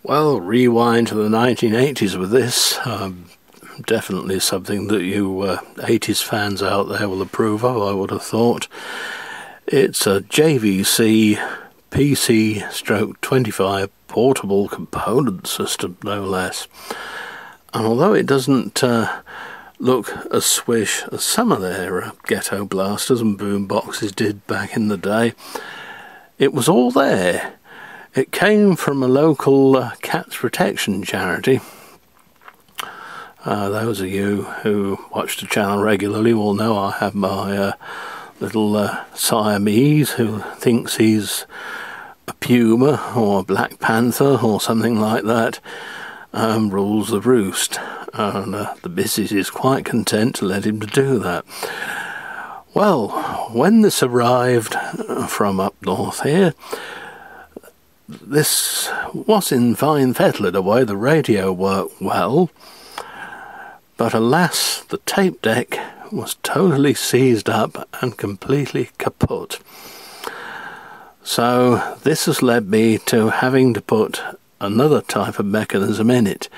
Well, rewind to the 1980s with this. Definitely something that you 80s fans out there will approve of, I would have thought. It's a JVC PC/25 portable component system, no less. And although it doesn't look as swish as some of their ghetto blasters and boomboxes did back in the day, it was all there. It came from a local cats protection charity. Those of you who watch the channel regularly will know I have my little Siamese who thinks he's a puma or a black panther or something like that, rules the roost, and the missus is quite content to let him to do that. Well, when this arrived from up north here, this was in fine fettle away. The radio worked well, but alas, the tape deck was totally seized up and completely kaput. So this has led me to having to put another type of mechanism in it.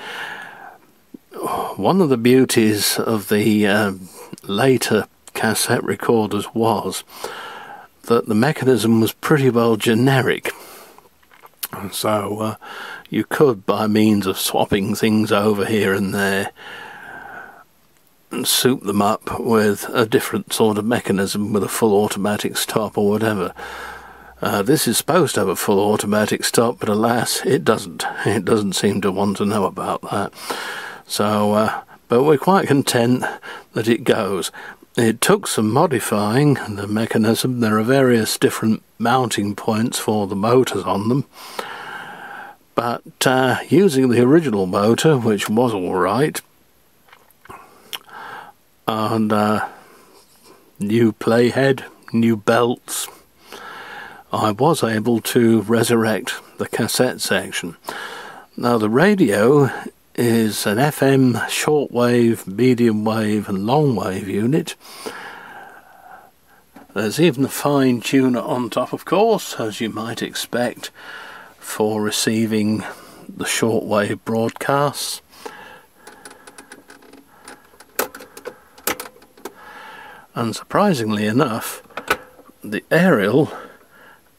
One of the beauties of the later cassette recorders was that the mechanism was pretty well generic. So you could, by means of swapping things over here and there, soup them up with a different sort of mechanism with a full automatic stop or whatever. This is supposed to have a full automatic stop, but alas, it doesn't. It doesn't seem to want to know about that. So, but we're quite content that it goes. It took some modifying the mechanism. There are various different mounting points for the motors on them, but using the original motor, which was alright, and new playhead, new belts, I was able to resurrect the cassette section. Now the radio is an FM shortwave, medium wave and long wave unit. There's even a fine tuner on top, of course, as you might expect, for receiving the shortwave broadcasts. And surprisingly enough, the aerial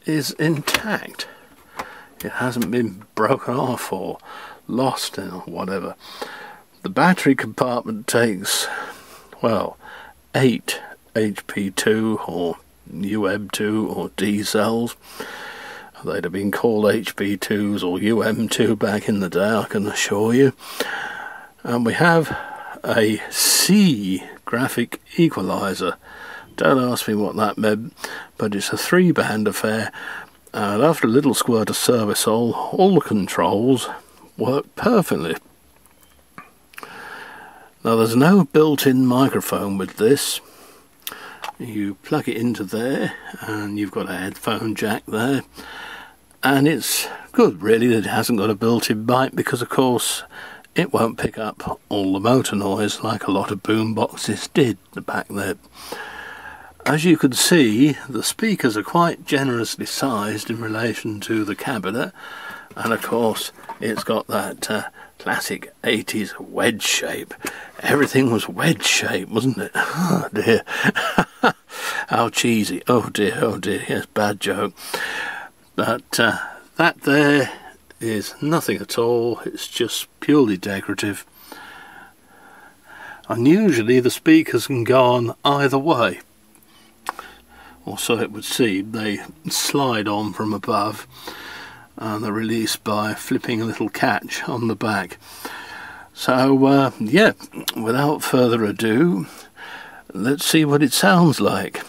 is intact. It hasn't been broken off or lost or whatever. The battery compartment takes, well, 8 HP2 or UM2 or D cells. They'd have been called HP2s or UM2 back in the day, I can assure you. And we have a C graphic equalizer. Don't ask me what that meant, but it's a 3-band affair, and after a little squirt of service oil, all the controls work perfectly. Now there's no built-in microphone with this. You plug it into there and you've got a headphone jack there, and it's good really that it hasn't got a built-in mic, because of course it won't pick up all the motor noise like a lot of boomboxes did back then. As you can see, the speakers are quite generously sized in relation to the cabinet, and of course it's got that classic 80s wedge shape. Everything was wedge shape, wasn't it? Oh dear. How cheesy. Oh dear, yes, bad joke. But that there is nothing at all. It's just purely decorative. And usually the speakers can go on either way, or so it would seem. They slide on from above and they're released by flipping a little catch on the back. So yeah, without further ado, let's see what it sounds like.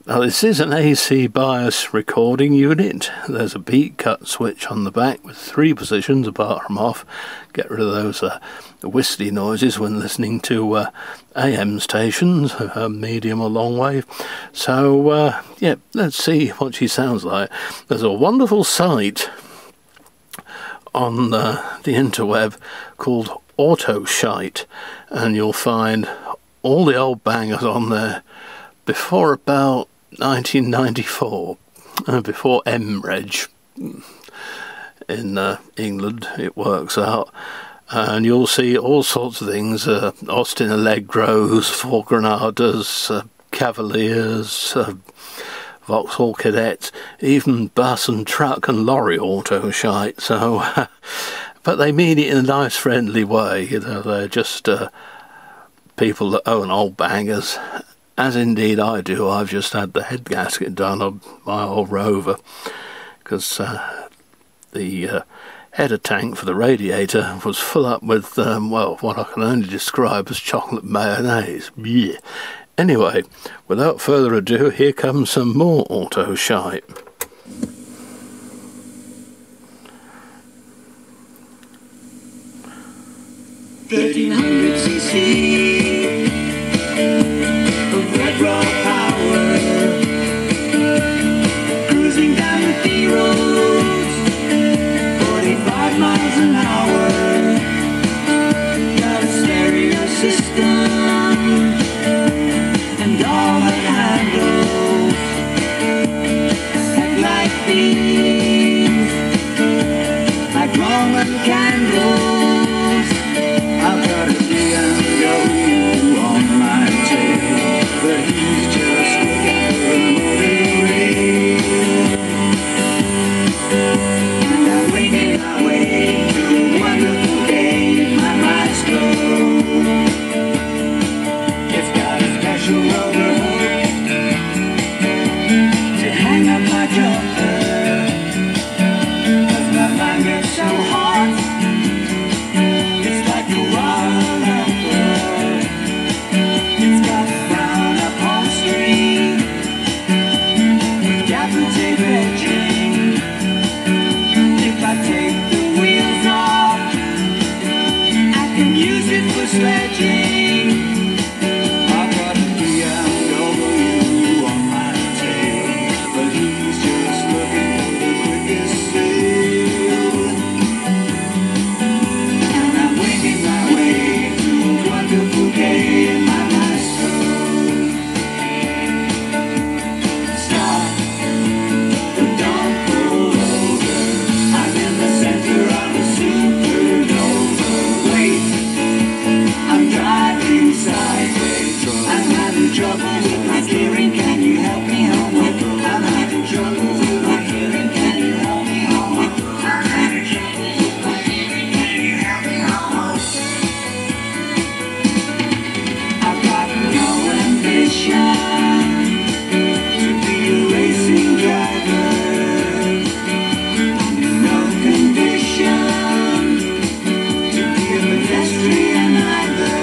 Now this is an AC bias recording unit. There's a beat cut switch on the back with 3 positions apart from off. Get rid of those whistly noises when listening to AM stations, medium or long wave. So yeah, let's see what she sounds like. There's a wonderful site on the interweb called Autoshite, and you'll find all the old bangers on there before about 1994. before MReg in England, it works out. And you'll see all sorts of things, Austin Allegros, Ford Granadas, Cavaliers, Vauxhall Cadets, even bus and truck and lorry auto shite. So, but they mean it in a nice friendly way, you know, they're just people that own old bangers, as indeed I do. I've just had the head gasket done on my old Rover, because the header tank for the radiator was full up with, well, what I can only describe as chocolate mayonnaise. Yeah. Anyway, without further ado, here comes some more auto shite. $1,300cc of red raw power, cruising down the D roads, 45 miles an hour. Got a stereo system and all the handles, headlight beams like Roman candles. I've got a BMW on my tail, but he's just looking for a motorway. And I'm winging my way to a wonderful day, my maestro. It's got a special rubber hook to hang up my jumper, 'cause my mind gets so hot. It's like a wild emperor. It's got brown upholstery with gaffer tape edging. If I take the wheels off, I can use it for sledging. I've got a BMW on my tail, but he's just looking for the quickest sale. And I'm winging my way to a wonderful day in my maestro. Stop, but don't pull over. I'm in the center of a supernova. Wait, I'm driving sideways. I'm having trouble with my steering. Can you help me home? I'm having trouble with my hearing. Can you help me home? I'm having trouble with my hearing. Can you help me home? I've got no ambition to be a racing driver, no condition to be a pedestrian either.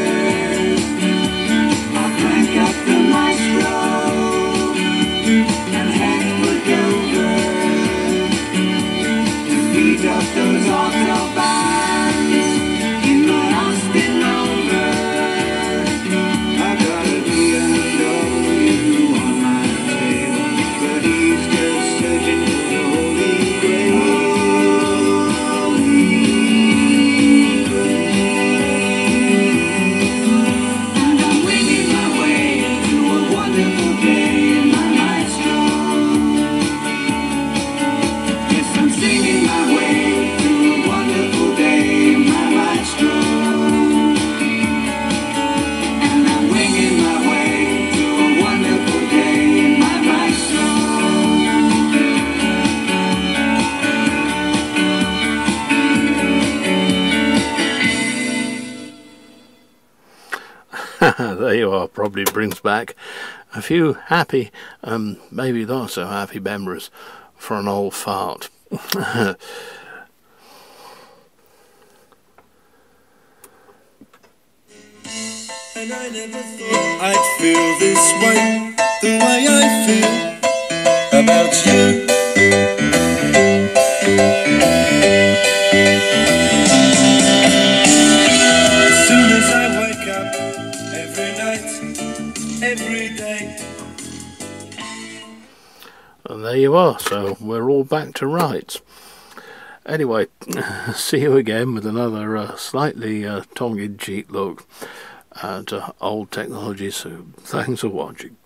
I'll crank up the maestro and head for Dover to beat up those autobahns in my Austin Rover. I got a BMW on my tail, but he's just searching for the Holy Grail. And I'm winging my way to a wonderful day in my maestro. Yes, I'm singing my way to a wonderful day in my maestro. And I'm winging my way to a wonderful day in my maestro. There you are. Probably brings back a few happy, maybe not so happy memories for an old fart. And I never thought I'd feel this way, the way I feel about you. As soon as I wake up, every night, every day. And there you are. So we're all back to rights. Anyway, see you again with another slightly tongue-in-cheek look at old technology. So thanks for watching.